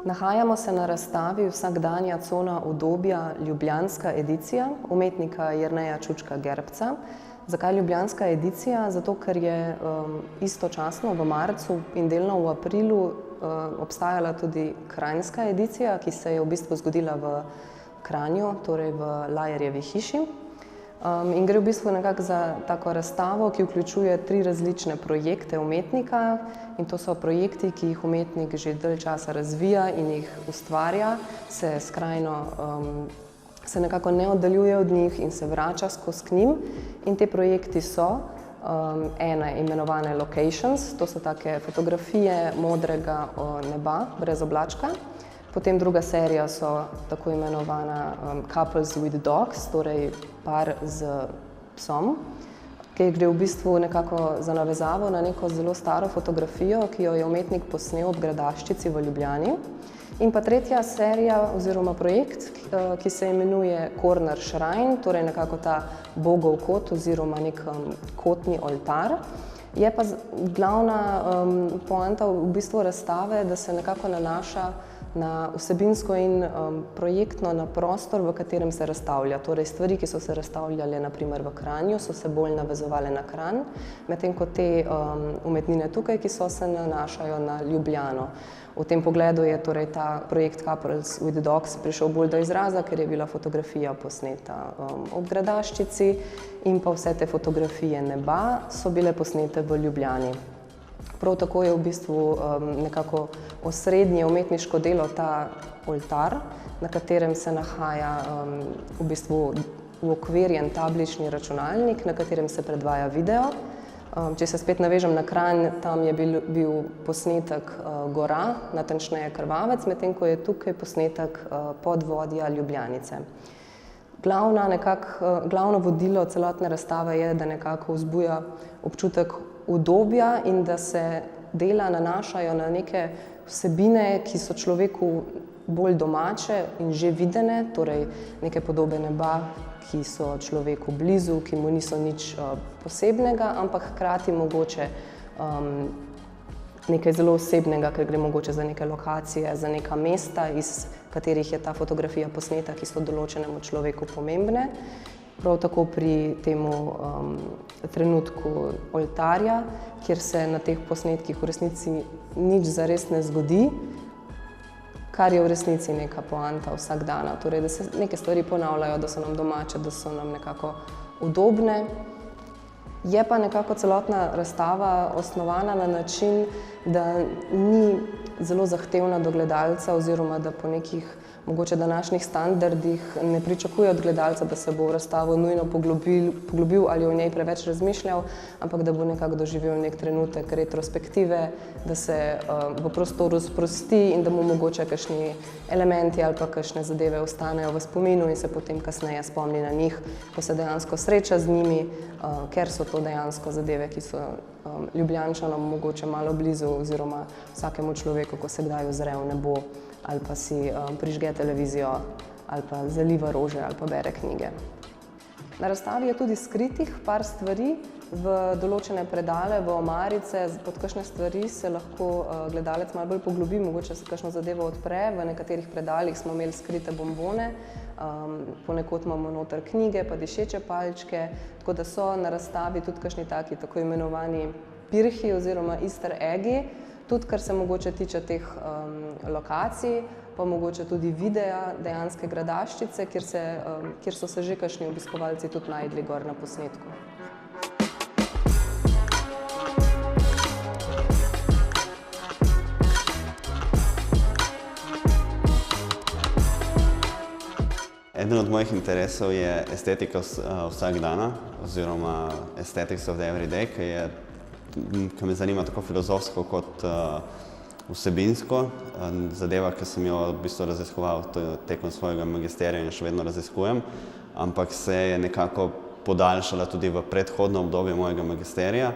Nahajamo se na razstavi Vsakdanja cona udobja Ljubljanska edicija umetnika Jerneja Čučka Gerbca. Zakaj ljubljanska edicija? Zato, ker je istočasno v marcu in delno v aprilu obstajala tudi kranjska edicija, ki se je v bistvu zgodila v Kranju, torej v Lajerjevi hiši. In gre v bistvu nekako za tako razstavo, ki vključuje 3 različne projekte umetnika, in to so projekti, ki jih umetnik že dalj časa razvija in jih ustvarja, se nekako ne oddaljuje od njih in se vrača skozi k njim. In te projekti so ene imenovane locations, to so take fotografije modrega neba brez oblačka. Potem druga serija so tako imenovana couples with dogs, torej par z psom, ki gre v bistvu nekako za navezavo na neko zelo staro fotografijo, ki jo je umetnik posnel ob Gradaščici v Ljubljani. In pa tretja serija oziroma projekt, ki se imenuje Corner Shrine, torej nekako ta bogov kot oziroma nek kotni oltar. Je pa glavna poanta v bistvu razstave, da se nekako nanaša na vsebinsko in projektno na prostor, v katerem se razstavlja. Torej stvari, ki so se razstavljale na primer v Kranju, so se bolj navezovale na Kranj, medtem ko te umetnine tukaj, ki so se nanašajo na Ljubljano. V tem pogledu je torej ta projekt Couples with Dogs prišel bolj do izraza, ker je bila fotografija posneta ob Gradaščici in pa vse te fotografije neba so bile posnete v Ljubljani. Prav tako je v bistvu nekako osrednje umetniško delo ta oltar, na katerem se nahaja v bistvu uokvirjen tablični računalnik, na katerem se predvaja video. Če se spet navežem na Kranj, tam je bil posnetek gora, natančneje Krvavec, medtem ko je tukaj posnetek podvodja Ljubljanice. Glavno vodilo celotne razstave je, da nekako vzbuja občutek udobja in da se dela nanašajo na neke vsebine, ki so človeku bolj domače in že videne, torej neke podobe neba, ki so človeku blizu, ki mu niso nič posebnega, ampak hkrati mogoče nekaj zelo osebnega, ker gre mogoče za neke lokacije, za neka mesta, iz katerih je ta fotografija posneta, ki so določenemu človeku pomembne. Prav tako pri temu trenutku oltarja, kjer se na teh posnetkih v resnici nič zares ne zgodi, kar je v resnici neka poanta vsakdana. Torej, da se neke stvari ponavljajo, da so nam domače, da so nam nekako udobne. Je pa nekako celotna razstava osnovana na način, da ni zelo zahtevna do gledalca oziroma da po nekih mogoče današnjih standardih ne pričakuje od gledalca, da se bo v razstavo nujno poglobil ali o njej preveč razmišljal, ampak da bo nekako doživel nek trenutek retrospektive, da se v prostoru sprosti in da mu mogoče kakšni elementi ali pa kakšne zadeve ostanejo v spominu in se potem kasneje spomni na njih, ko se dejansko sreča z njimi, ker so to dejansko zadeve, ki so Ljubljančanom mogoče malo blizu oziroma vsakemu človeku, ko se kdaj ozre v nebo ali pa si prižge televizijo ali pa zaliva rože ali pa bere knjige. Na razstavi je tudi skritih par stvari v določene predale, v omarice, pod kakšne stvari se lahko gledalec malo bolj poglobi, mogoče se kakšno zadevo odpre, v nekaterih predalih smo imeli skrite bombone, ponekod imamo noter knjige pa dišeče palčke, tako da so na razstavi tudi kakšni taki tako imenovani pirhi oziroma easter eggi, tudi kar se mogoče tiče teh lokacij, pa mogoče tudi videa dejanske Gradaščice, kjer so se že kakšni obiskovalci tudi najdli gor na posnetku. Eden od mojih interesov je estetika vsakdana oziroma aesthetics of the everyday, ki me zanima tako filozofsko kot vsebinsko. Zadeva, ki sem jo v bistvu raziskoval tekom svojega magisterija in še vedno raziskujem, ampak se je nekako podaljšala tudi v predhodno obdobje mojega magisterija.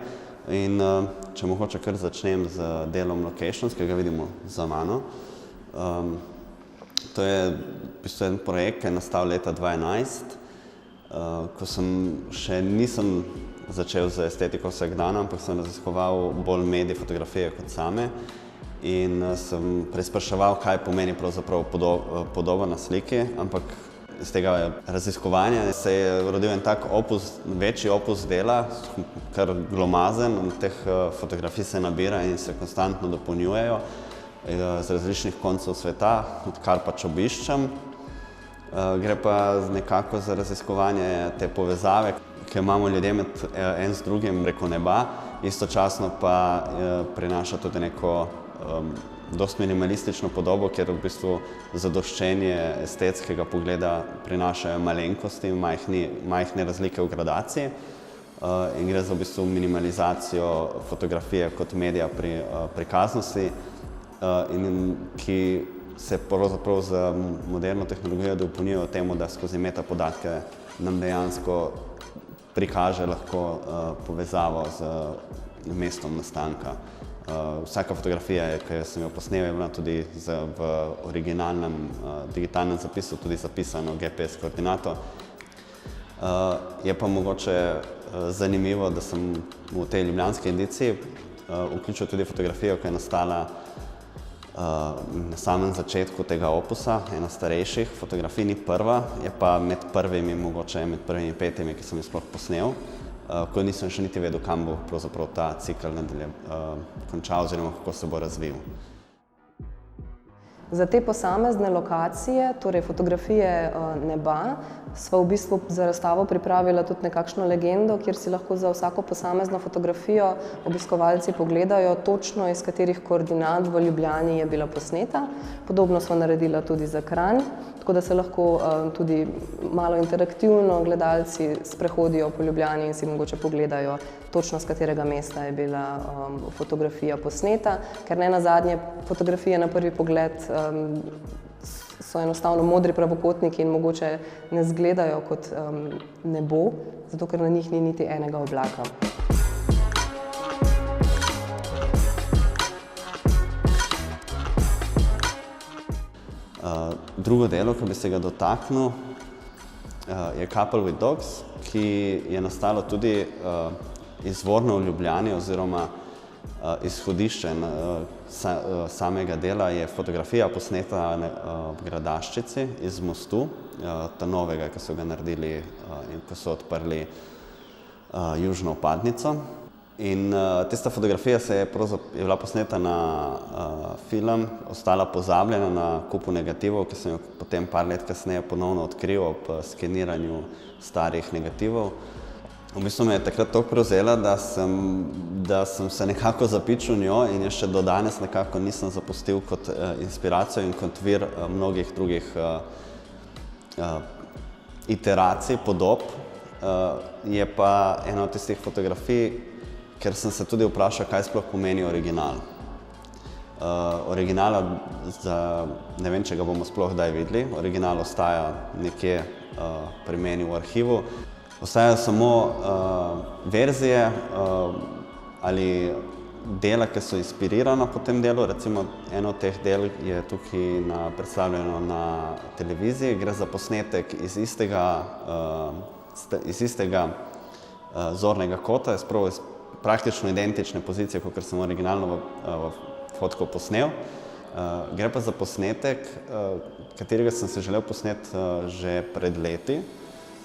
In če mogoče kar začnem z delom Locations, ki ga vidimo za mano. To je v bistvu en projekt, ki je nastal leta 2011, ko še nisem začel z estetiko vsakdana, ampak sem raziskoval bolj medij fotografije kot same. in sem preizpraševal, kaj pomeni pravzaprav podoba na sliki, ampak iz tega raziskovanja se je rodil en tak opus, večji opus dela, kar glomazen, teh fotografij se nabira in se konstantno dopolnjujejo z različnih koncev sveta, kar pač obiščem. Gre pa nekako za raziskovanje te povezave, ki imamo ljudje med en z drugim preko neba, istočasno pa prinaša tudi neko dosti minimalistično podobo, kjer v bistvu zadoščenje estetskega pogleda prinašajo malenkosti, majhne razlike v gradaciji in gre za v bistvu minimalizacijo fotografije kot medija pri prikaznosti in ki se pravzaprav z moderno tehnologijo dopolnjujejo temu, da skozi metapodatke nam dejansko prikaže lahko povezavo z mestom nastanka. Vsaka fotografija, ki sem jo posnel, je bila tudi v originalnem digitalnem zapisu tudi zapisano GPS koordinato. Je pa mogoče zanimivo, da sem v tej ljubljanski ediciji vključil tudi fotografijo, ki je nastala na samem začetku tega opusa, ena starejših fotografij, ni prva, je pa med prvimi, mogoče med prvimi 5, ki sem jih sploh posnel, ko nisem še niti vedel, kam bo pravzaprav ta cikel končal oziroma kako se bo razvil. Za te posamezne lokacije, torej fotografije neba, sva v bistvu za razstavo pripravila tudi nekakšno legendo, kjer si lahko za vsako posamezno fotografijo obiskovalci pogledajo točno, iz katerih koordinat v Ljubljani je bila posneta. Podobno sva naredila tudi za Kranj, tako da se lahko tudi malo interaktivno gledalci sprehodijo po Ljubljani in si mogoče pogledajo točno, z katerega mesta je bila fotografija posneta, ker ne nazadnje fotografije na prvi pogled so enostavno modri pravokotniki in mogoče ne izgledajo kot nebo, zato ker na njih ni niti enega oblaka. Drugo delo, ki bi se ga dotaknil, je Couple with Dogs, ki je nastalo tudi izvorno v Ljubljani oziroma izhodišče samega dela je fotografija posneta v Gradaščici iz mostu, ta novega, ki so ga naredili in ko so odprli južno vpadnico. In tista fotografija je bila posneta na film, ostala pozabljena na kupu negativov, ki sem jo potem par let kasneje ponovno odkril ob skeniranju starih negativov. V bistvu me je takrat toliko prevzela, da sem se nekako zapičil njo in je še do danes nekako nisem zapustil kot inspiracijo in kot vir mnogih drugih iteracij, podob. Je pa ena od tistih fotografij, ker sem se tudi vprašal, kaj sploh pomeni original. Originala, ne vem, če ga bomo sploh kdaj videli, original ostaja nekje pri meni v arhivu. Ostajajo samo verzije ali dela, ki so inspirirana po tem delu. Recimo, eno od teh del je tukaj predstavljeno na televiziji. Gre za posnetek iz istega zornega kota, iz praktično identične pozicije, kot sem originalno fotko posnel. Gre pa za posnetek, katerega sem se želel posneti že pred leti,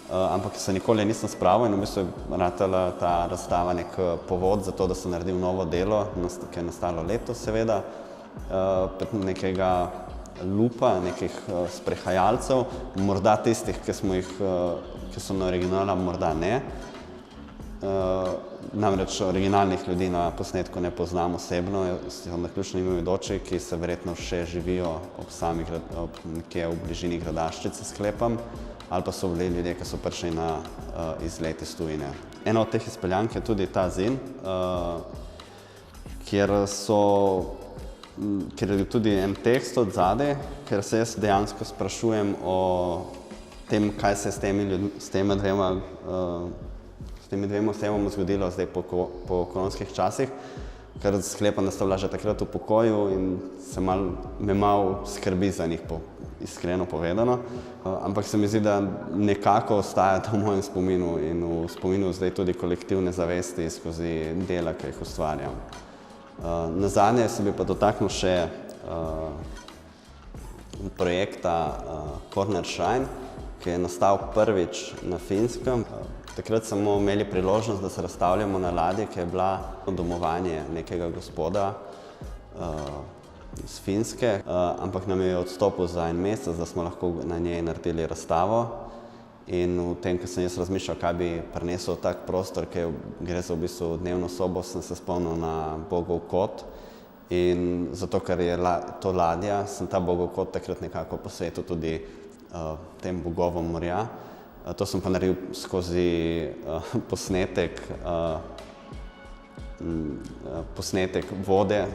ampak se nikoli nisem spravil in v bistvu je ratala ta razstava nek povod za to, da sem naredil novo delo, ki je nastalo letos seveda, nekega lupa, nekih sprehajalcev, morda tistih, ki so na originalu, morda ne. Namreč originalnih ljudi na posnetku ne poznam osebno, so naključno mimoidoči, ki se verjetno še živijo nekje v bližini Gradaščice, sklepam, ali pa so bili ljudje, ki so prišli na izlet iz tujine. Ena od teh izpeljank je tudi ta zin, kjer je tudi en tekst od zadaj, ker se jaz dejansko sprašujem o tem, kaj se je s tema dvema osebama zgodilo zdaj po koronskih časih, ker sklepam, da sta bila že takrat v pokoju in me malo skrbi za njih, iskreno povedano. Ampak se mi zdi, da nekako ostaja to v mojem spominu in v spominu zdaj tudi kolektivne zavesti skozi dela, ki jih ustvarjam. Nazadnje se bi pa dotaknil še projekta Corner Shrine, ki je nastal prvič na Finskem. Takrat smo imeli priložnost, da se razstavljamo na ladji, ki je bila domovanje nekega gospoda iz Finske, ampak nam je odstopil za en mesec, da smo lahko na njej naredili razstavo. In v tem, ko sem jaz razmišljal, kaj bi prinesel tak prostor, ki gre za v bistvu dnevno sobo, sem se spomnil na Bogov kot. In zato, ker je to ladja, sem ta Bogov kot takrat nekako posvetil tudi tem bogovom morja. To sem pa naredil skozi posnetek vode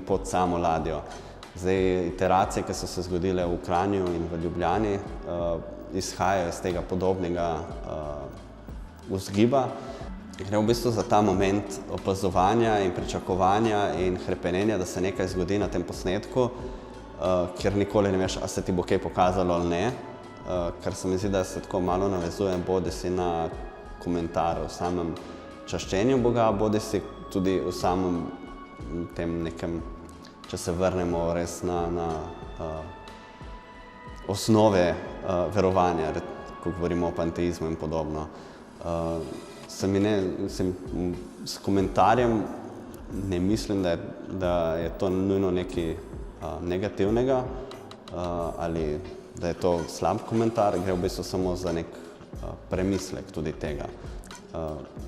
pod samo ladjo. Zdaj, iteracije, ki so se zgodile v Kranju in v Ljubljani, izhajajo iz tega podobnega vzgiba. Gre v bistvu za ta moment opazovanja in pričakovanja in hrepenenja, da se nekaj zgodi na tem posnetku, ker nikoli ne veš, a se ti bo kaj pokazalo ali ne, ker se mi zdi, da se tako malo navezuje bodisi na komentar o samem čaščenju Boga, bodisi tudi o samem tem nekem, če se vrnemo res na osnove verovanja, ko govorimo o panteizmu in podobno. S komentarjem ne mislim, da je to nujno nekaj negativnega ali da je to slab komentar, gre v bistvu samo za nek premislek tudi tega.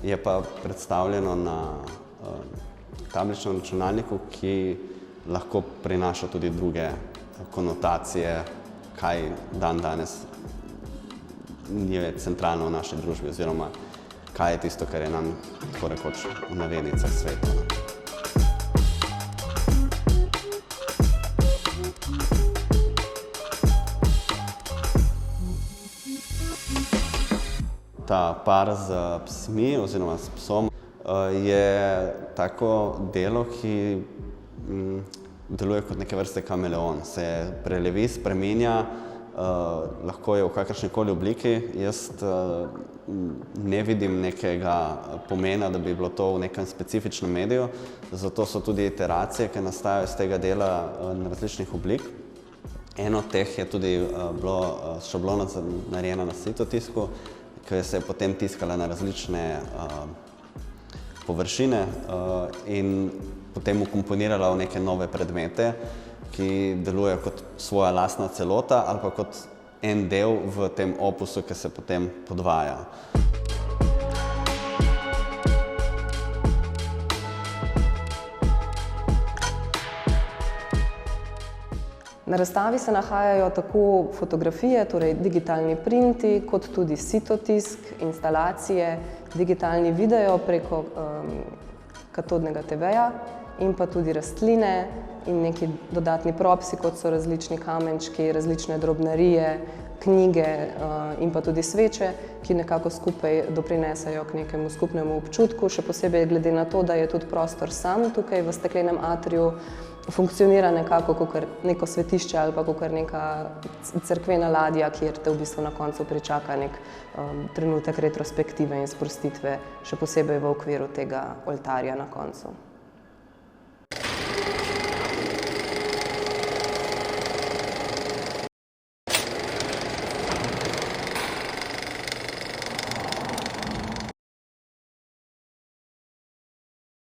Je pa predstavljeno na tabličnem računalniku, ki lahko prinaša tudi druge konotacije, kaj danes je centralno v naši družbi, oziroma kaj je tisto, kar je nam tako rekoč v navednicah sveto. Ta par z psmi oziroma s psom je tako delo, ki deluje kot neke vrste kameleon. Se prelevi, spreminja, lahko je v kakršnikoli obliki. Jaz ne vidim nekega pomena, da bi bilo to v nekem specifičnem mediju, zato so tudi iteracije, ki nastajajo iz tega dela različnih oblik. Eno od teh je tudi bilo šablona narejena na sitotisku, ki se je potem tiskala na različne površine in potem ukomponirala v neke nove predmete, ki delujejo kot svoja lastna celota ali pa kot en del v tem opusu, ki se potem podvaja. Na razstavi se nahajajo tako fotografije, torej digitalni printi, kot tudi sitotisk, instalacije, digitalni video preko katodnega TV-ja in pa tudi rastline in neki dodatni propsi, kot so različni kamenčki, različne drobnarije, knjige in pa tudi sveče, ki nekako skupaj doprinesajo k nekemu skupnemu občutku, še posebej glede na to, da je tudi prostor sam tukaj v steklenem atriju, funkcionira nekako kot neko svetišče ali pa kot neka cerkvena ladja, kjer te v bistvu na koncu pričaka nek trenutek retrospektive in sprostitve, še posebej v okviru tega oltarja na koncu.